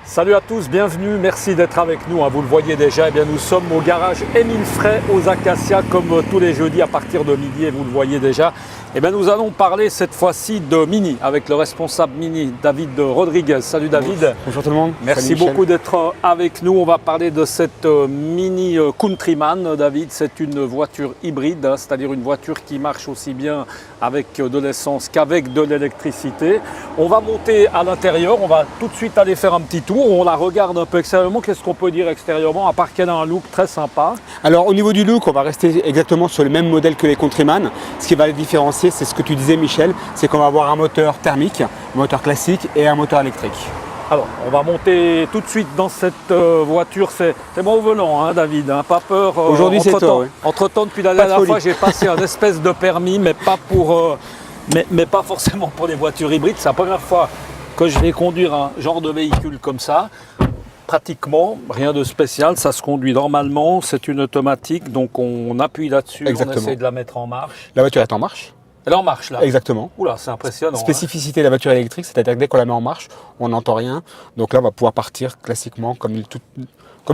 Salut à tous, bienvenue, merci d'être avec nous. Vous le voyez déjà, nous sommes au garage Émile Frey aux Acacias comme tous les jeudis à partir de midi et vous le voyez déjà. Nous allons parler cette fois-ci de Mini avec le responsable Mini, David Rodriguez. Salut David. Bonjour tout le monde. Merci beaucoup d'être avec nous. On va parler de cette Mini Countryman. David, c'est une voiture hybride, c'est-à-dire une voiture qui marche aussi bien avec de l'essence qu'avec de l'électricité. On va monter à l'intérieur, on va tout de suite aller faire un petit tour. On la regarde un peu extérieurement. Qu'est-ce qu'on peut dire extérieurement, à part qu'elle a un look très sympa? Alors au niveau du look, on va rester exactement sur le même modèle que les Countryman. Ce qui va les différencier, c'est ce que tu disais Michel, c'est qu'on va avoir un moteur thermique, un moteur classique et un moteur électrique. Alors, on va monter tout de suite dans cette voiture. C'est moi au volant, David, pas peur. Aujourd'hui, c'est toi. Oui. Entre-temps, depuis la dernière fois, j'ai passé un espèce de permis, mais pas forcément pour les voitures hybrides. C'est la première fois que je vais conduire un genre de véhicule comme ça. Pratiquement, rien de spécial, ça se conduit normalement, c'est une automatique, donc on appuie là-dessus, on essaie de la mettre en marche. La voiture est en marche. Elle est en marche là. Exactement. Oula, c'est impressionnant. Spécificité de la voiture électrique, c'est-à-dire que dès qu'on la met en marche, on n'entend rien. Donc là, on va pouvoir partir classiquement comme une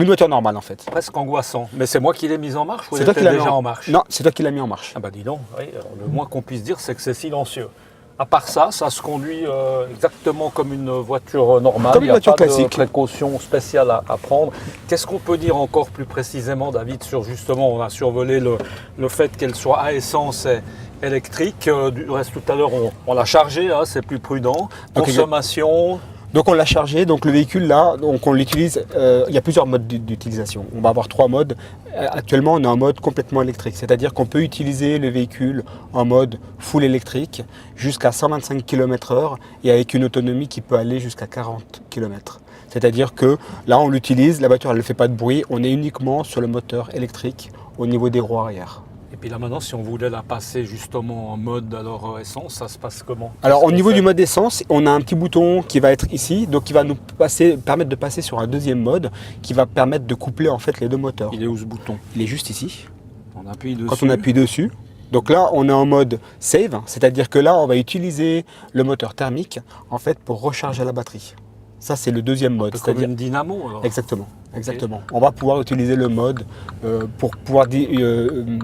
voiture normale en fait. Presque angoissant. Mais c'est moi qui l'ai mise en marche ou c'est elle toi qui était l'as déjà en marche? Non, c'est toi qui l'as mis en marche. Ah bah dis donc, oui, le moins qu'on puisse dire, c'est que c'est silencieux. À part ça, ça se conduit exactement comme une voiture normale. Comme une voiture classique. Il n'y a pas de précaution spéciale à prendre. Qu'est-ce qu'on peut dire encore plus précisément, David, sur justement, on a survolé le fait qu'elle soit à essence et électrique. Du reste, tout à l'heure, on l'a chargée, c'est plus prudent. Consommation. Donc on l'a chargé, donc le véhicule là, donc on l'utilise, il y a plusieurs modes d'utilisation. On va avoir 3 modes. Actuellement on est en mode complètement électrique, c'est-à-dire qu'on peut utiliser le véhicule en mode full électrique jusqu'à 125 km/h et avec une autonomie qui peut aller jusqu'à 40 km. C'est-à-dire que là on l'utilise, la voiture elle ne fait pas de bruit, on est uniquement sur le moteur électrique au niveau des roues arrière. Et puis là maintenant, si on voulait la passer justement en mode essence, ça se passe comment? Alors au niveau du mode essence, on a un petit bouton qui va être ici, donc qui va nous permettre de passer sur un deuxième mode qui va permettre de coupler en fait les deux moteurs. Il est où ce bouton? Il est juste ici. On appuie dessus. Quand on appuie dessus, donc là on est en mode save, c'est-à-dire que là on va utiliser le moteur thermique en fait pour recharger la batterie. Ça c'est le deuxième mode. Comme une dynamo alors. Exactement. Exactement. Okay. On va pouvoir utiliser le mode pour pouvoir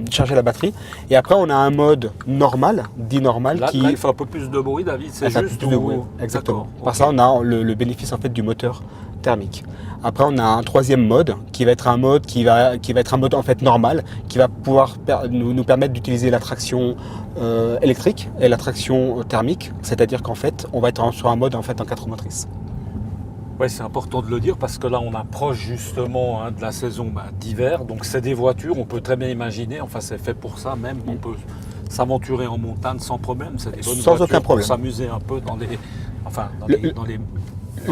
charger la batterie. Et après, on a un mode normal, dit normal, là, qui là, il fait un peu plus de bruit, David. C'est juste plus de bruit. Exactement. Par ça, on a le bénéfice en fait du moteur thermique. Après, on a un troisième mode qui va être un mode un mode en fait normal, qui va pouvoir nous permettre d'utiliser la traction électrique et la traction thermique. C'est-à-dire qu'en fait, on va être sur un mode en fait en 4 motrices. Oui, c'est important de le dire parce que là, on approche justement de la saison d'hiver. Donc, c'est des voitures, on peut très bien imaginer, enfin, c'est fait pour ça même. On peut s'aventurer en montagne sans problème. C'est des bonnes voitures aucun problème. Pour s'amuser un peu dans les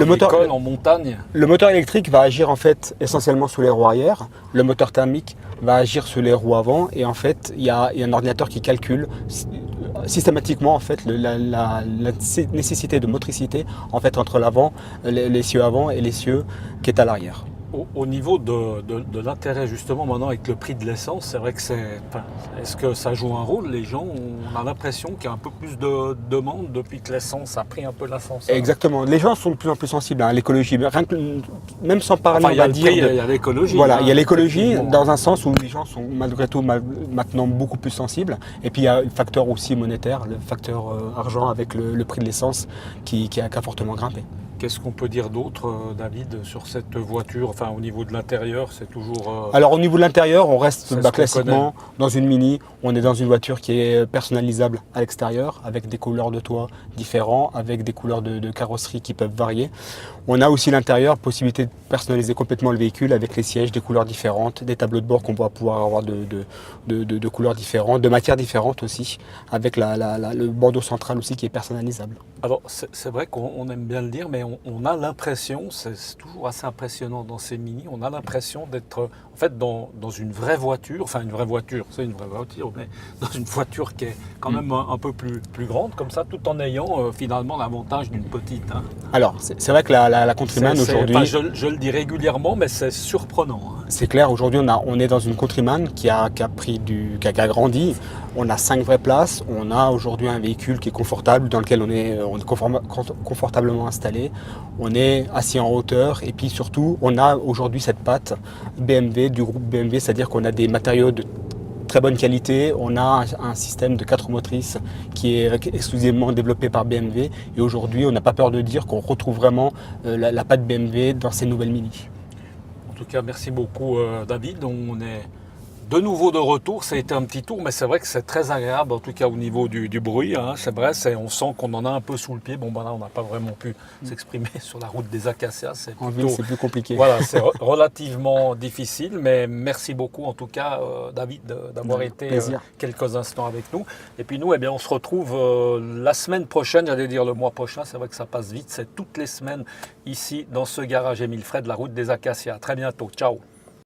moteur en montagne. Le moteur électrique va agir en fait essentiellement sur les roues arrière. Le moteur thermique va agir sur les roues avant. Et en fait, il y a un ordinateur qui calcule systématiquement en fait la nécessité de motricité en fait entre l'avant, l'essieu avant et l'essieu qui est à l'arrière. Au niveau de l'intérêt justement maintenant avec le prix de l'essence, c'est vrai que est-ce que ça joue un rôle? Les gens, on a l'impression qu'il y a un peu plus de demande depuis que l'essence a pris un peu l'ascenseur. Exactement, les gens sont de plus en plus sensibles à l'écologie, même sans parler, on va dire. Il y a l'écologie. Voilà, il y a l'écologie dans un sens où les gens sont malgré tout maintenant beaucoup plus sensibles. Et puis il y a le facteur aussi monétaire, le facteur argent avec le prix de l'essence qui a fortement grimpé. Qu'est-ce qu'on peut dire d'autre, David, sur cette voiture? Enfin, au niveau de l'intérieur, c'est toujours... Alors, au niveau de l'intérieur, on reste classiquement dans une Mini. On est dans une voiture qui est personnalisable à l'extérieur, avec des couleurs de toit différents, avec des couleurs de carrosserie qui peuvent varier. On a aussi l'intérieur, possibilité de personnaliser complètement le véhicule avec les sièges, des couleurs différentes, des tableaux de bord qu'on va pouvoir avoir de couleurs différentes, de matières différentes aussi, avec le bandeau central aussi qui est personnalisable. Alors, c'est vrai qu'on aime bien le dire, mais on a l'impression, c'est toujours assez impressionnant dans ces Mini, on a l'impression d'être en fait dans une vraie voiture, enfin une vraie voiture, c'est une vraie voiture, mais dans une voiture qui est quand même un peu plus grande, comme ça, tout en ayant finalement l'avantage d'une petite. Alors, c'est vrai que la Countryman aujourd'hui... Enfin, je le dis régulièrement, mais c'est surprenant. C'est clair, aujourd'hui on est dans une Countryman qui a grandi. On a 5 vraies places. On a aujourd'hui un véhicule qui est confortable, dans lequel on est confortablement installé. On est assis en hauteur et puis surtout, on a aujourd'hui cette patte BMW du groupe BMW, c'est-à-dire qu'on a des matériaux de très bonne qualité. On a un système de 4 roues motrices qui est exclusivement développé par BMW. Et aujourd'hui, on n'a pas peur de dire qu'on retrouve vraiment la patte BMW dans ces nouvelles Mini. En tout cas, merci beaucoup David. On est de nouveau de retour. Ça a été un petit tour, mais c'est vrai que c'est très agréable, en tout cas au niveau du bruit. Hein. C'est vrai, on sent qu'on en a un peu sous le pied. Bon, ben là, on n'a pas vraiment pu s'exprimer sur la route des Acacias. En ville, c'est plus compliqué. Voilà, c'est relativement difficile, mais merci beaucoup en tout cas, David, d'avoir été quelques instants avec nous. Et puis nous, eh bien, on se retrouve la semaine prochaine, j'allais dire le mois prochain. C'est vrai que ça passe vite. C'est toutes les semaines ici, dans ce garage Émile Fred, la route des Acacias. À très bientôt. Ciao.